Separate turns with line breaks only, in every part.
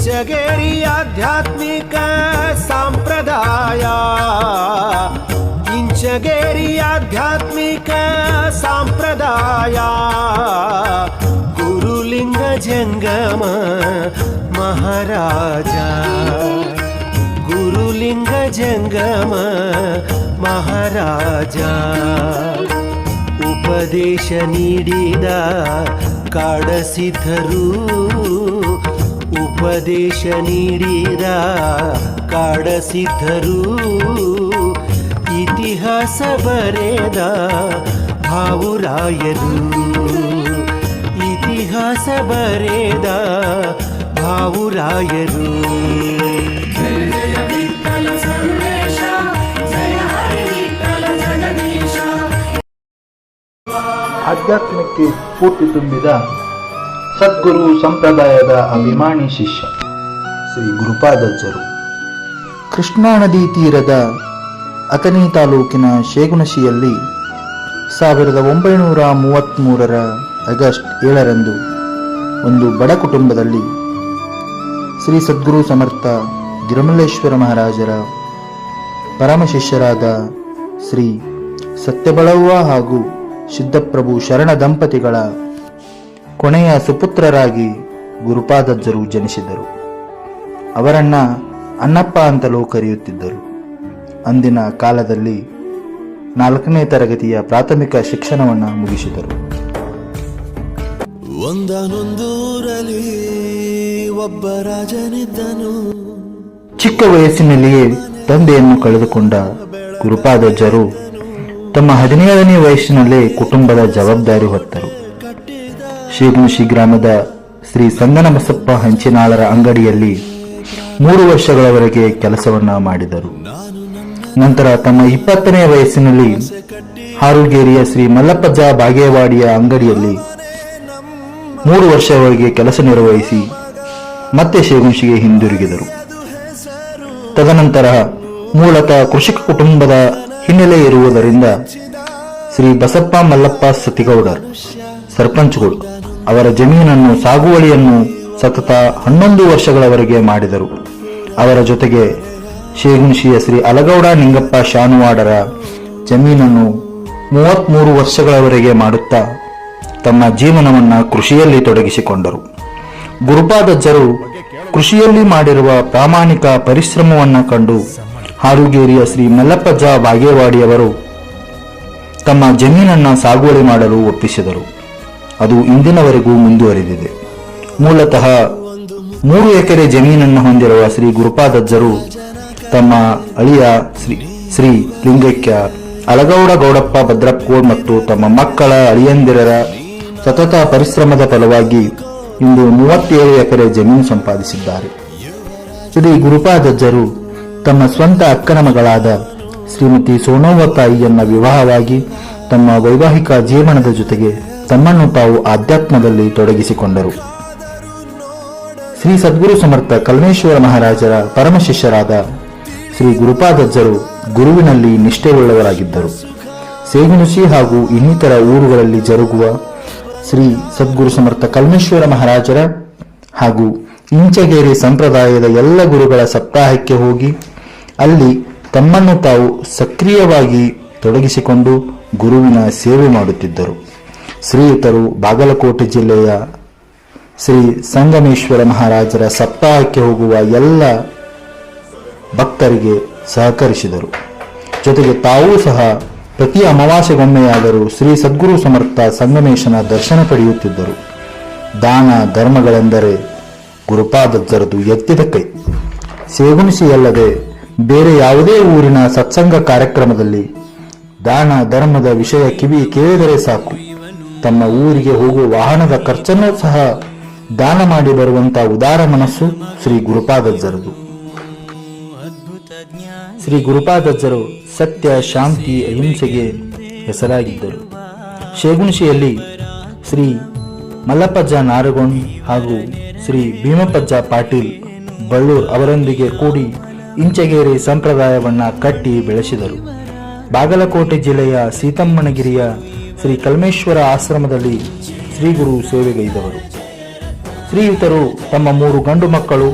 ಇಂಚಗೇರಿ ಆಧ್ಯಾತ್ಮಿಕ ಸಂಪ್ರದಾಯ, ಇಂಚಗೇರಿ ಆಧ್ಯಾತ್ಮಿಕ ಸಂಪ್ರದಾಯ, ಗುರುಲಿಂಗ ಜಂಗಮ ಮಹಾರಾಜ, ಗುರುಲಿಂಗ ಜಂಗಮ ಮಹಾರಾಜ. ಉಪದೇಶ ನೀಡಿದ ಕಾಡಸಿದ್ಧರು, ಉಪದೇಶ ನೀಡಿದ ಕಾಡಸಿದ್ಧರು, ಇತಿಹಾಸ ಬರೆದ ಭಾವುರಾಯರು, ಇತಿಹಾಸ ಬರೆದ ಭಾವುರಾಯರು.
ಆಧ್ಯಾತ್ಮಕ್ಕೆ ಸ್ಫೂರ್ತಿ ತುಂಬಿದ ಸದ್ಗುರು ಸಂಪ್ರದಾಯದ ಅಭಿಮಾನಿ ಶಿಷ್ಯ ಶ್ರೀ ಗುರುಪಾದಜ್ಜರು ಕೃಷ್ಣಾ ನದಿ ತೀರದ ಅಥಣಿ ತಾಲೂಕಿನ ಶೇಗುಣಶಿಯಲ್ಲಿ 1933 ಆಗಸ್ಟ್ 7ರಂದು ಒಂದು ಬಡ ಕುಟುಂಬದಲ್ಲಿ ಶ್ರೀ ಸದ್ಗುರು ಸಮರ್ಥ ಗಿರಿಮಲ್ಲೇಶ್ವರ ಮಹಾರಾಜರ ಪರಮ ಶಿಷ್ಯರಾದ ಶ್ರೀ ಸತ್ಯಬಳವ್ವ ಹಾಗೂ ಸಿದ್ದಪ್ರಭು ಶರಣ ದಂಪತಿಗಳ ಕೊನೆಯ ಸುಪುತ್ರರಾಗಿ ಗುರುಪಾದಜ್ಜರು ಜನಿಸಿದರು. ಅವರನ್ನ ಅಣ್ಣಪ್ಪ ಅಂತಲೂ ಕರೆಯುತ್ತಿದ್ದರು. ಅಂದಿನ ಕಾಲದಲ್ಲಿ 4ನೇ ತರಗತಿಯ ಪ್ರಾಥಮಿಕ ಶಿಕ್ಷಣವನ್ನು ಮುಗಿಸಿದರು.
ಒಂದನೊಂದೂರಲ್ಲಿ ಒಬ್ಬ ರಾಜನಿದ್ದನು.
ಚಿಕ್ಕ ವಯಸ್ಸಿನಲ್ಲಿಯೇ ತಂದೆಯನ್ನು ಕಳೆದುಕೊಂಡ ಗುರುಪಾದಜ್ಜರು ತಮ್ಮ 17ನೇ ವಯಸ್ಸಿನಲ್ಲೇ ಕುಟುಂಬದ ಜವಾಬ್ದಾರಿ ಹೊತ್ತರು. ಶೇಗುಣಶಿ ಗ್ರಾಮದ ಶ್ರೀ ಸಂಗನಬಸಪ್ಪ ಹಂಚಿನಾಳರ ಅಂಗಡಿಯಲ್ಲಿ 3 ವರ್ಷಗಳವರೆಗೆ ಕೆಲಸವನ್ನ ಮಾಡಿದರು. ನಂತರ ತಮ್ಮ 20ನೇ ವಯಸ್ಸಿನಲ್ಲಿ ಹಾರುಗೇರಿಯ ಶ್ರೀ ಮಲ್ಲಪ್ಪಜ್ಜ ಬಾಗೇವಾಡಿಯ ಅಂಗಡಿಯಲ್ಲಿ 3 ವರ್ಷವರೆಗೆ ಕೆಲಸ ನಿರ್ವಹಿಸಿ ಮತ್ತೆ ಶೇಗುಣಶಿಗೆ ಹಿಂದಿರುಗಿದರು. ತದನಂತರ ಮೂಲತಃ ಕೃಷಿಕ ಕುಟುಂಬದ ಹಿನ್ನೆಲೆ ಇರುವುದರಿಂದ ಶ್ರೀ ಬಸಪ್ಪ ಮಲ್ಲಪ್ಪ ಸತಿಗೌಡರ್ ಸರ್ಪಂಚ್ಗಳು ಅವರ ಜಮೀನನ್ನು ಸಾಗುವಳಿಯನ್ನು ಸತತ 11 ವರ್ಷಗಳವರೆಗೆ ಮಾಡಿದರು. ಅವರ ಜೊತೆಗೆ ಶೇಗುಣಶಿಯ ಶ್ರೀ ಅಲಗೌಡ ನಿಂಗಪ್ಪ ಶಾನುವಾಡರ ಜಮೀನನ್ನು 33 ವರ್ಷಗಳವರೆಗೆ ಮಾಡುತ್ತಾ ತಮ್ಮ ಜೀವನವನ್ನು ಕೃಷಿಯಲ್ಲಿ ತೊಡಗಿಸಿಕೊಂಡರು. ಗುರುಪಾದಜ್ಜರು ಕೃಷಿಯಲ್ಲಿ ಮಾಡಿರುವ ಪ್ರಾಮಾಣಿಕ ಪರಿಶ್ರಮವನ್ನು ಕಂಡು ಹಾರುಗೇರಿಯ ಶ್ರೀ ಮಲ್ಲಪ್ಪಜ್ಜ ಬಾಗೇವಾಡಿಯವರು ತಮ್ಮ ಜಮೀನನ್ನು ಸಾಗುವಳಿ ಮಾಡಲು ಒಪ್ಪಿಸಿದರು. ಅದು ಇಂದಿನವರೆಗೂ ಮುಂದುವರೆದಿದೆ. ಮೂಲತಃ 3 ಎಕರೆ ಜಮೀನನ್ನು ಹೊಂದಿರುವ ಶ್ರೀ ಗುರುಪಾದಜ್ಜರು ತಮ್ಮ ಅಳಿಯ ಶ್ರೀ ಲಿಂಗೈಕ್ಯ ಅಲಗೌಡ ಗೌಡಪ್ಪ ಭದ್ರಪ್ಕೋಡ್ ಮತ್ತು ತಮ್ಮ ಮಕ್ಕಳ ಅಳಿಯಂದಿರರ ಸತತ ಪರಿಶ್ರಮದ ಫಲವಾಗಿ ಇಂದು 37 ಎಕರೆ ಜಮೀನು ಸಂಪಾದಿಸಿದ್ದಾರೆ. ಶ್ರೀ ಗುರುಪಾದಜ್ಜರು ತಮ್ಮ ಸ್ವಂತ ಅಕ್ಕನ ಮಗಳಾದ ಶ್ರೀಮತಿ ಸೋನವ್ವ ತಾಯಿಯನ್ನ ವಿವಾಹವಾಗಿ ತಮ್ಮ ವೈವಾಹಿಕ ಜೀವನದ ಜೊತೆಗೆ ತಮ್ಮನ್ನು ತಾವು ಆಧ್ಯಾತ್ಮದಲ್ಲಿ ತೊಡಗಿಸಿಕೊಂಡರು. ಶ್ರೀ ಸದ್ಗುರು ಸಮರ್ಥ ಕಲ್ಮೇಶ್ವರ ಮಹಾರಾಜರ ಪರಮ ಶಿಷ್ಯರಾದ ಶ್ರೀ ಗುರುಪಾದಜ್ಜರು ಗುರುವಿನಲ್ಲಿ ನಿಷ್ಠೆಯುಳ್ಳವರಾಗಿದ್ದರು. ಶೇಗುಣಶಿ ಹಾಗೂ ಇನ್ನಿತರ ಊರುಗಳಲ್ಲಿ ಜರುಗುವ ಶ್ರೀ ಸದ್ಗುರು ಸಮರ್ಥ ಕಲ್ಮೇಶ್ವರ ಮಹಾರಾಜರ ಹಾಗೂ ಇಂಚಗೇರಿ ಸಂಪ್ರದಾಯದ ಎಲ್ಲ ಗುರುಗಳ ಸಪ್ತಾಹಕ್ಕೆ ಹೋಗಿ ಅಲ್ಲಿ ತಮ್ಮನ್ನು ತಾವು ಸಕ್ರಿಯವಾಗಿ ತೊಡಗಿಸಿಕೊಂಡು ಗುರುವಿನ ಸೇವೆ ಮಾಡುತ್ತಿದ್ದರು. ಶ್ರೀಯುತರು ಬಾಗಲಕೋಟೆ ಜಿಲ್ಲೆಯ ಶ್ರೀ ಸಂಗಮೇಶ್ವರ ಮಹಾರಾಜರ ಸಪ್ತಾಹಕ್ಕೆ ಹೋಗುವ ಎಲ್ಲ ಭಕ್ತರಿಗೆ ಸಹಕರಿಸಿದರು. ಜೊತೆಗೆ ತಾವೂ ಸಹ ಪ್ರತಿ ಅಮಾವಾಸ್ಯೆಗೊಮ್ಮೆಯಾದರೂ ಶ್ರೀ ಸದ್ಗುರು ಸಮರ್ಥ ಸಂಗಮೇಶನ ದರ್ಶನ ಪಡೆಯುತ್ತಿದ್ದರು. ದಾನ ಧರ್ಮಗಳೆಂದರೆ ಗುರುಪಾದಜ್ಜರದು ಎತ್ತಿದ ಕೈ. ಶೇಗುಣಶಿಯಲ್ಲದೆ ಬೇರೆ ಯಾವುದೇ ಊರಿನ ಸತ್ಸಂಗ ಕಾರ್ಯಕ್ರಮದಲ್ಲಿ ದಾನ ಧರ್ಮದ ವಿಷಯ ಕಿವಿ ಕೇಳಿದರೆ ಸಾಕು, ತಮ್ಮ ಊರಿಗೆ ಹೋಗುವ ವಾಹನದ ಖರ್ಚನ್ನು ಸಹ ದಾನ ಮಾಡಿ ಬರುವಂತಹ ಉದಾರ ಮನಸ್ಸು ಶ್ರೀ ಗುರುಪಾದಜ್ಜರದು. ಶ್ರೀ ಗುರುಪಾದಜ್ಜರು ಸತ್ಯ, ಶಾಂತಿ, ಅಹಿಂಸೆಗೆ ಹೆಸರಾಗಿದ್ದರು. ಶೇಗುಣಶಿಯಲ್ಲಿ ಶ್ರೀ ಮಲ್ಲಪ್ಪಜ್ಜ ನಾರಗೊಂಡ್ ಹಾಗೂ ಶ್ರೀ ಭೀಮಪ್ಪಜ್ಜ ಪಾಟೀಲ್ ಬಳ್ಳೂರ್ ಅವರೊಂದಿಗೆ ಕೂಡಿ ಇಂಚಗೇರಿ ಸಂಪ್ರದಾಯವನ್ನ ಕಟ್ಟಿ ಬೆಳೆಸಿದರು. ಬಾಗಲಕೋಟೆ ಜಿಲ್ಲೆಯ ಸೀತಮ್ಮನಗಿರಿಯ ಶ್ರೀ ಕಲ್ಮೇಶ್ವರ ಆಶ್ರಮದಲ್ಲಿ ಶ್ರೀಗುರು ಸೇವೆಗೈದವರು. ಶ್ರೀಯುತರು ತಮ್ಮ 3 ಗಂಡು ಮಕ್ಕಳು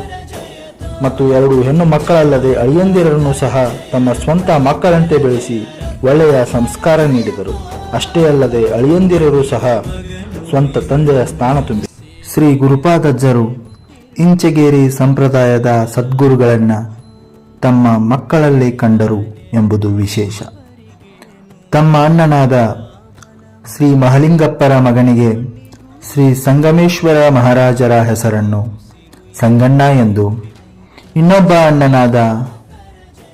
ಮತ್ತು 2 ಹೆಣ್ಣು ಮಕ್ಕಳಲ್ಲದೆ ಅಳಿಯಂದಿರನ್ನು ಸಹ ತಮ್ಮ ಸ್ವಂತ ಮಕ್ಕಳಂತೆ ಬೆಳೆಸಿ ಒಳ್ಳೆಯ ಸಂಸ್ಕಾರ ನೀಡಿದರು. ಅಷ್ಟೇ ಅಲ್ಲದೆ ಅಳಿಯಂದಿರರು ಸಹ ಸ್ವಂತ ತಂದೆಯ ಸ್ಥಾನ ತುಂಬಿ ಶ್ರೀ ಗುರುಪಾದಜ್ಜರು ಇಂಚಗೇರಿ ಸಂಪ್ರದಾಯದ ಸದ್ಗುರುಗಳನ್ನು ತಮ್ಮ ಮಕ್ಕಳಲ್ಲಿ ಕಂಡರು ಎಂಬುದು ವಿಶೇಷ. ತಮ್ಮ ಅಣ್ಣನಾದ ಶ್ರೀ ಮಹಲಿಂಗಪ್ಪರ ಮಗನಿಗೆ ಶ್ರೀ ಸಂಗಮೇಶ್ವರ ಮಹಾರಾಜರ ಹೆಸರನ್ನು ಸಂಗಣ್ಣ ಎಂದು, ಇನ್ನೊಬ್ಬ ಅಣ್ಣನಾದ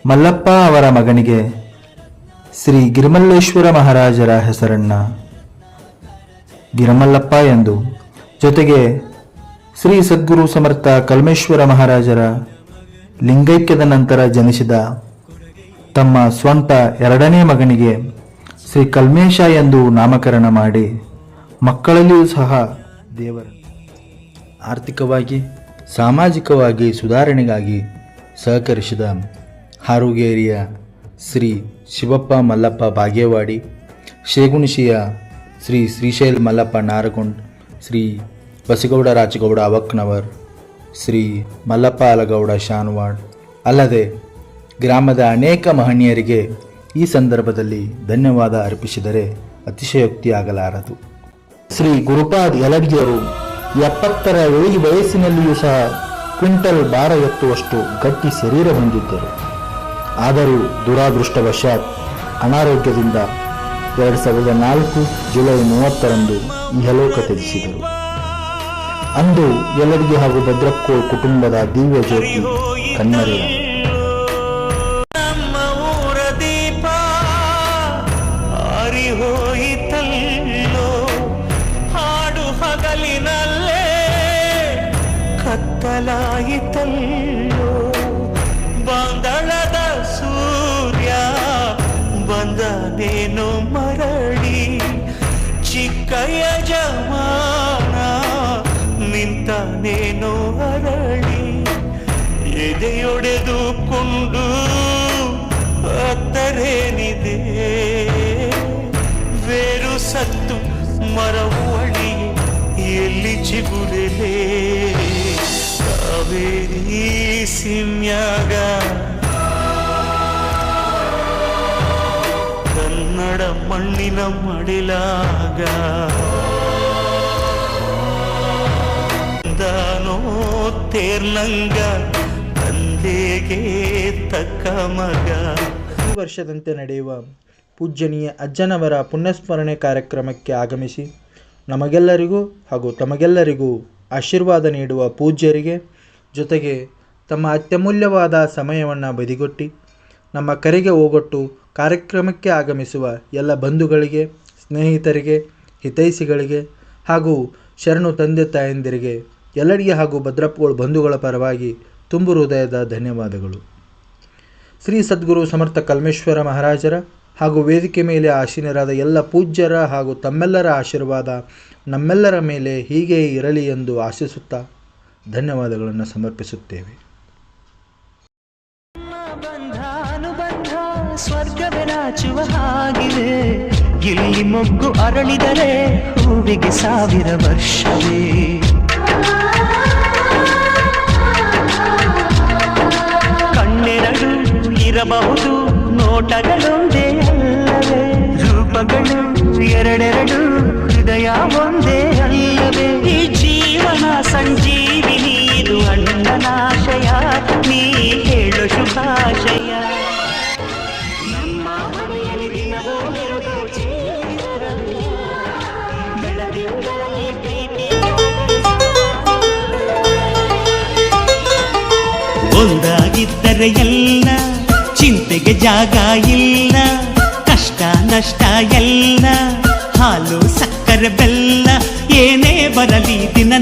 ಮಲ್ಲಪ್ಪ ಅವರ ಮಗನಿಗೆ ಶ್ರೀ ಗಿರಿಮಲ್ಲೇಶ್ವರ ಮಹಾರಾಜರ ಹೆಸರನ್ನು ಗಿರಿಮಲ್ಲಪ್ಪ ಎಂದು, ಜೊತೆಗೆ ಶ್ರೀ ಸದ್ಗುರು ಸಮರ್ಥ ಕಲ್ಮೇಶ್ವರ ಮಹಾರಾಜರ ಲಿಂಗೈಕ್ಯದ ನಂತರ ಜನಿಸಿದ ತಮ್ಮ ಸ್ವಂತ 2ನೇ ಮಗನಿಗೆ ಶ್ರೀ ಕಲ್ಮೇಶ ಎಂದು ನಾಮಕರಣ ಮಾಡಿ ಮಕ್ಕಳಲ್ಲಿಯೂ ಸಹ ದೇವರನ್ನು ಆರ್ಥಿಕವಾಗಿ ಸಾಮಾಜಿಕವಾಗಿ ಸುಧಾರಣೆಗಾಗಿ ಸಹಕರಿಸಿದ ಹಾರುಗೇರಿಯ ಶ್ರೀ ಶಿವಪ್ಪ ಮಲ್ಲಪ್ಪ ಬಾಗೇವಾಡಿ, ಶೇಗುಣಿಸಿಯ ಶ್ರೀ ಶ್ರೀಶೈಲ ಮಲ್ಲಪ್ಪ ನಾರಗೊಂಡ್, ಶ್ರೀ ಬಸಗೌಡ ರಾಜಗೌಡ ಅವಕ್ನವರ್, ಶ್ರೀ ಮಲ್ಲಪ್ಪ ಅಲಗೌಡ ಶಾನ್ವಾಡ್ ಅಲ್ಲದೆ ಗ್ರಾಮದ ಅನೇಕ ಮಹನೀಯರಿಗೆ ಈ ಸಂದರ್ಭದಲ್ಲಿ ಧನ್ಯವಾದ ಅರ್ಪಿಸಿದರೆ ಅತಿಶಯೋಕ್ತಿಯಾಗಲಾರದು. ಶ್ರೀ ಗುರುಪಾದ್ ಯಲಡ್ಗಿಯರು 70ರ ಏಳಿಗೆ ವಯಸ್ಸಿನಲ್ಲಿಯೂ ಸಹ ಕ್ವಿಂಟಲ್ ಭಾರ ಎತ್ತುವಷ್ಟು ಗಟ್ಟಿ ಶರೀರ ಹೊಂದಿದ್ದರು. ಆದರೂ ದುರಾದೃಷ್ಟವಶಾತ್ ಅನಾರೋಗ್ಯದಿಂದ 2004 ಜುಲೈ 30ರಂದು ಇಹಲೋಕ ತ್ಯಜಿಸಿದರು. ಅಂದು ಯಲಡ್ಗಿ ಹಾಗೂ ಭದ್ರಕೋಳ್ ಕುಟುಂಬದ ದಿವ್ಯ ಜ್ಯೋತಿ ಕಣ್ಮರೆಯಾಯಿತು.
ಕತ್ತಲಾಯಿತಲ್ಲೋ ಬಾಂದಳದ ಸೂರ್ಯ ಬಂದನೇನು ಮರಳಿ, ಚಿಕ್ಕ ಯಜಮಾನ ನಿಂತನೇನು ಅರಳಿ, ಎದೆಯೊಡೆದುಕೊಂಡು ಅತ್ತರೇನಿದೆ, ಬೇರು ಸತ್ತು ಮರವು ಅಳಿ ಎಲ್ಲಿ ಚಿಗುರಲೇ, ಕಾವೇರಿ ಸಿಮ್ಯಾಗ ಕನ್ನಡ ಮಣ್ಣಿನ ಮಡಿಲಾಗ ದಾನೋ ತೇರ್ಲಂಗ ತಂದೆಗೆ ತಕ್ಕ ಮಗ.
ಈ ವರ್ಷದಂತೆ ನಡೆಯುವ ಪೂಜ್ಯನೀಯ ಅಜ್ಜನವರ ಪುಣ್ಯಸ್ಮರಣೆ ಕಾರ್ಯಕ್ರಮಕ್ಕೆ ಆಗಮಿಸಿ ನಮಗೆಲ್ಲರಿಗೂ ಹಾಗೂ ತಮಗೆಲ್ಲರಿಗೂ ಆಶೀರ್ವಾದ ನೀಡುವ ಪೂಜ್ಯರಿಗೆ, ಜೊತೆಗೆ ತಮ್ಮ ಅತ್ಯಮೂಲ್ಯವಾದ ಸಮಯವನ್ನು ಬದಿಗೊಟ್ಟಿ ನಮ್ಮ ಕರೆಗೆ ಓಗೊಟ್ಟು ಕಾರ್ಯಕ್ರಮಕ್ಕೆ ಆಗಮಿಸುವ ಎಲ್ಲ ಬಂಧುಗಳಿಗೆ, ಸ್ನೇಹಿತರಿಗೆ, ಹಿತೈಷಿಗಳಿಗೆ ಹಾಗೂ ಶರಣು ತಂದೆ ತಾಯಂದಿರಿಗೆ ಯಲಡ್ಗಿ ಹಾಗೂ ಭದ್ರಕೋಳ್ ಬಂಧುಗಳ ಪರವಾಗಿ ತುಂಬು ಹೃದಯದ ಧನ್ಯವಾದಗಳು. ಶ್ರೀ ಸದ್ಗುರು ಸಮರ್ಥ ಕಲ್ಮೇಶ್ವರ ಮಹಾರಾಜರ ಹಾಗೂ ವೇದಿಕೆ ಮೇಲೆ ಆಸೀನರಾದ ಎಲ್ಲ ಪೂಜ್ಯರ ಹಾಗೂ ತಮ್ಮೆಲ್ಲರ ಆಶೀರ್ವಾದ ನಮ್ಮೆಲ್ಲರ ಮೇಲೆ ಹೀಗೆ ಇರಲಿ ಎಂದು ಆಶಿಸುತ್ತಾ ಧನ್ಯವಾದಗಳನ್ನು ಸಮರ್ಪಿಸುತ್ತೇವೆ.
ಬಂಧಾನುಬಂಧ ಸ್ವರ್ಗವೇ ನಾಚುವ ಹಾಗಿದೆ, ಇಲ್ಲಿ ಮೊಗ್ಗು ಅರಳಿದರೆ ಹೂವಿಗೆ 1000 ವರ್ಷವೇ. ಕಣ್ಣೆರಡು ಇರಬಹುದು, ನೋಟಗಳೊಂದೇ ಅಲ್ಲವೇ, ರೂಪಗಳು ಎರಡೆರಡು, ಹೃದಯ ಒಂದೇ ಅಲ್ಲವೇ. ಈ ಜೀವನ ಸಂಜೀವಿನಿ, ಇದು ಅಣ್ಣನಾಶಯ, ನೀ ಹೇಳು ಶುಭಾಶಯ. ನಮ್ಮ ಮನೆಯಲ್ಲಿ ದಿನವೂ ಎರಡು ಚೇರಲಿ, ಬೆಳದಿಂಗಳಲ್ಲಿ ಪ್ರೀತಿ ಒಂದಾಗಿದ್ದರೆ ಎಲ್ಲ, ಚಿಂತೆಗೆ ಜಾಗ ಇಲ್ಲ, ಕಷ್ಟ ನಷ್ಟ ಎಲ್ಲ, ಹಾಲು ಸಕ್ಕರೆ ಬೆಲ್ಲ ಏನೇ ಬರಲಿ ದಿನ